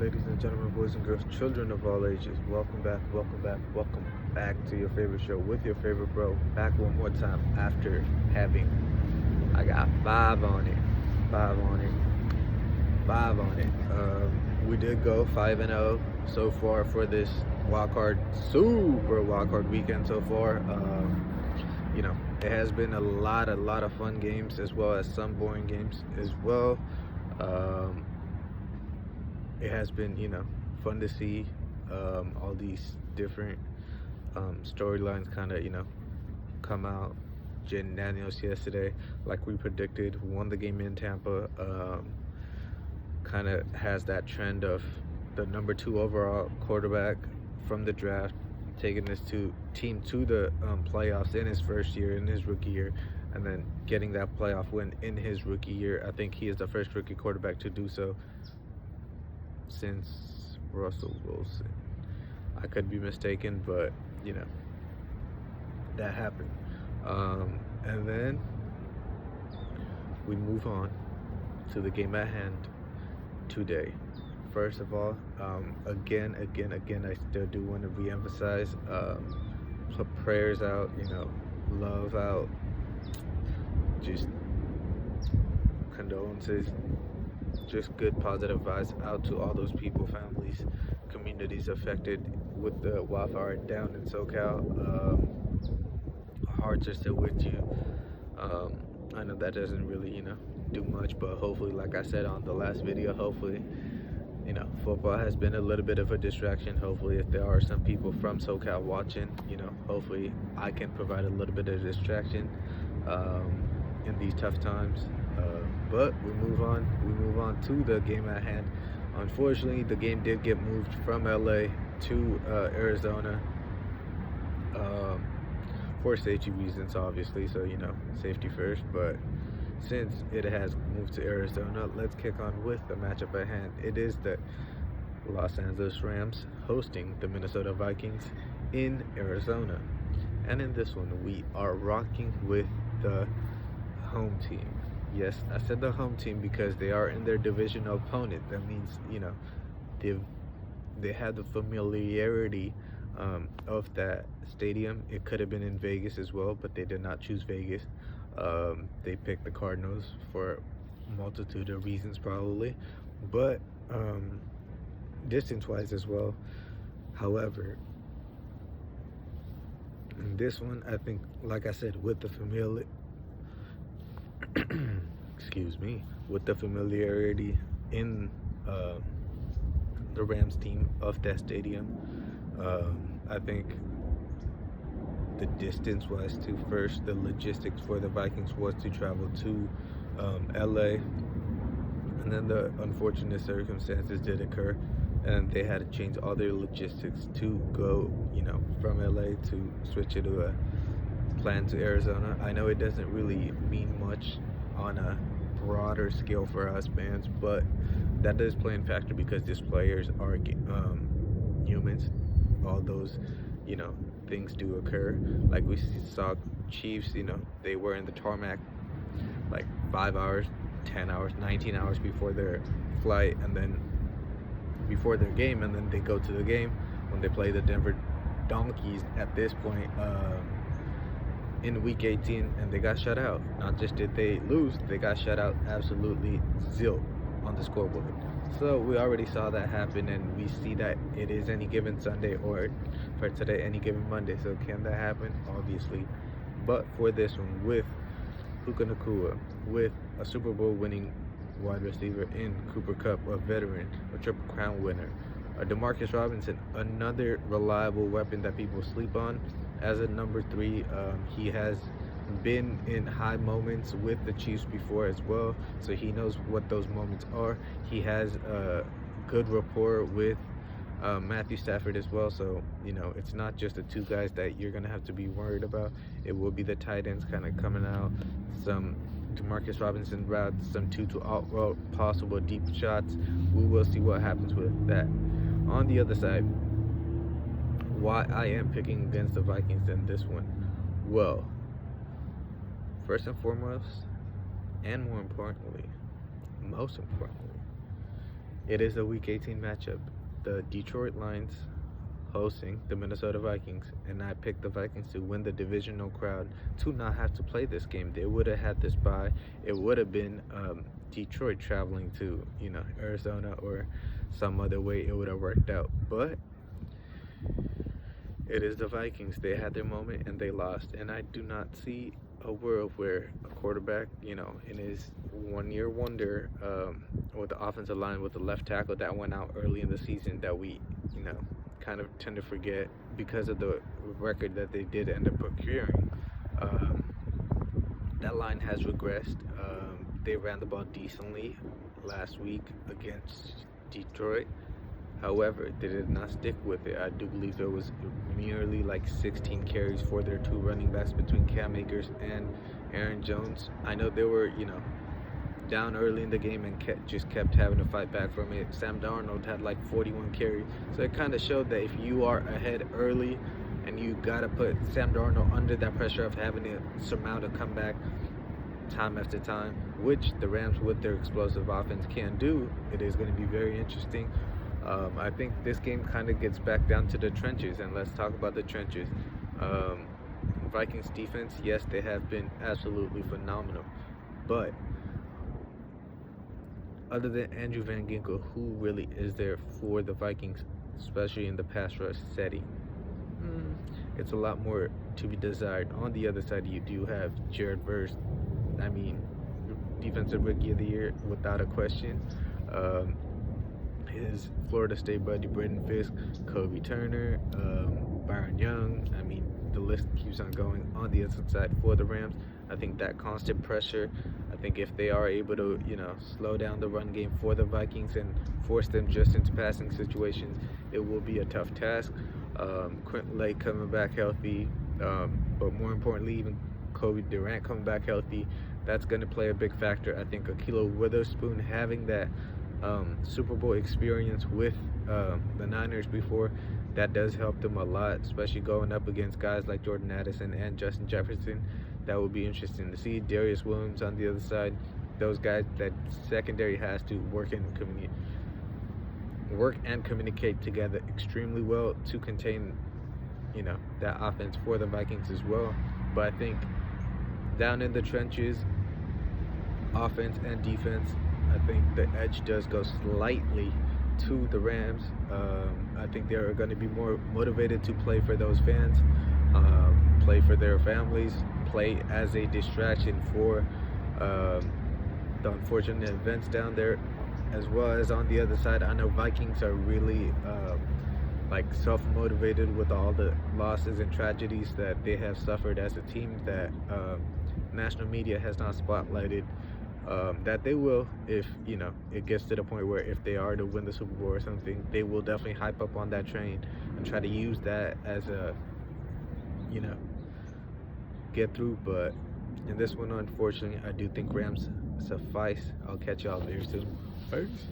ladies and gentlemen, boys and girls, children of all ages. Welcome back to your favorite show with your favorite bro. Back one more time after having, I got five on it. We did go 5-0 so far for this Super Wildcard Weekend so far. It has been a lot of fun games as well as some boring games as well. It has been, fun to see all these different storylines kind of, come out. Jaden Daniels yesterday, like we predicted, won the game in Tampa. Kind of has that trend of the number 2 overall quarterback from the draft taking this team to the playoffs in his first year, in his rookie year, and then getting that playoff win in his rookie year. I think he is the first rookie quarterback to do so since Russell Wilson. I could be mistaken, but that happened. And then we move on to the game at hand today. First of all, again, I still do want to re-emphasize, put prayers out, love out, just condolences, just good positive vibes out to all those people, families, communities affected with the wildfire down in SoCal. Hearts are still with you. I know that doesn't really, do much, but hopefully, like I said on the last video, hopefully, football has been a little bit of a distraction. Hopefully, if there are some people from SoCal watching, hopefully I can provide a little bit of distraction in these tough times. But we move on to the game at hand. Unfortunately, the game did get moved from LA to Arizona for safety reasons, obviously, so safety first. But since it has moved to Arizona, let's kick on with the matchup at hand. It is the Los Angeles Rams hosting the Minnesota Vikings in Arizona, and in this one we are rocking with the home team. Yes, I said the home team because they are in their divisional opponent. That means they have the familiarity of that stadium. It could have been in Vegas as well, but they did not choose Vegas. They picked the Cardinals for a multitude of reasons probably, but distance-wise as well. However, in this one, I think, like I said, with the familiarity in the Rams team of that stadium, I think the distance was to first, the logistics for the Vikings was to travel to LA, and then the unfortunate circumstances did occur and they had to change all their logistics to go from LA to switch it to a plan to Arizona. I know it doesn't really mean much on a broader scale for us fans, but that does play in factor because these players are humans. All those things do occur. Like we saw Chiefs, they were in the tarmac like 5 hours, 10 hours, 19 hours before their flight, and then before their game, and then they go to the game when they play the Denver Donkeys at this point in week 18, and they got shut out. Not just did they lose, they got shut out absolutely zilch on the scoreboard. So we already saw that happen, and we see that it is any given Sunday, or for today, any given Monday. So can that happen? Obviously. But for this one, with Puka Nacua, with a Super Bowl winning wide receiver in Cooper Kupp, a veteran, a Triple Crown winner, DeMarcus Robinson, another reliable weapon that people sleep on as a number 3. He has been in high moments with the Chiefs before as well, so he knows what those moments are. He has a good rapport with Matthew Stafford as well, so it's not just the 2 guys that you're gonna have to be worried about. It will be the tight ends kind of coming out, some DeMarcus Robinson routes, some to out route, possible deep shots. We will see what happens with that. On the other side, why I am picking against the Vikings in this one, well, first and foremost, and most importantly, It is a Week 18 matchup. The Detroit Lions hosting the Minnesota Vikings, and I picked the Vikings to win the divisional crown to not have to play this game. They would have had this bye. It would have been Detroit traveling to Arizona or some other way. It would have worked out, but it is the Vikings. They had their moment and they lost, and I do not see a world where a quarterback, in his 1 year wonder, with the offensive line with the left tackle that went out early in the season, that we, kind of tend to forget because of the record that they did end up procuring. That line has regressed. They ran the ball decently last week against Detroit. However, they did not stick with it. I do believe there was merely like 16 carries for their two running backs between Cam Akers and Aaron Jones. I know they were, down early in the game and just kept having to fight back from it. Sam Darnold had like 41 carries. So it kind of showed that if you are ahead early and you got to put Sam Darnold under that pressure of having to surmount a comeback time after time, which the Rams with their explosive offense can do, it is going to be very interesting. I think this game kind of gets back down to the trenches, and let's talk about the trenches. Vikings defense, yes, they have been absolutely phenomenal, but other than Andrew Van Ginkel, who really is there for the Vikings, especially in the pass rush setting? It's a lot more to be desired. On the other side, you do have Jared Verse. I mean, defensive rookie of the year without a question. His Florida State buddy Brendan Fisk, Kobe Turner, Byron Young. I mean, the list keeps on going. On the other side for the Rams, I think that constant pressure, I think if they are able to, slow down the run game for the Vikings and force them just into passing situations, it will be a tough task. Quentin Lake coming back healthy, but more importantly, even Kobe Durant coming back healthy, that's going to play a big factor. I think Ahkello Witherspoon having that Super Bowl experience with the Niners before, that does help them a lot, especially going up against guys like Jordan Addison and Justin Jefferson. That would be interesting to see. Darius Williams on the other side, those guys, that secondary has to work and communicate together extremely well to contain, that offense for the Vikings as well. But I think down in the trenches, offense and defense, I think the edge does go slightly to the Rams. I think they're going to be more motivated to play for those fans, play for their families, play as a distraction for the unfortunate events down there, as well as on the other side. I know Vikings are really self-motivated with all the losses and tragedies that they have suffered as a team that national media has not spotlighted. That they will, if it gets to the point where if they are to win the Super Bowl or something, they will definitely hype up on that train and try to use that as a get through. But in this one, unfortunately, I do think Rams suffice. I'll catch y'all very soon. Peace.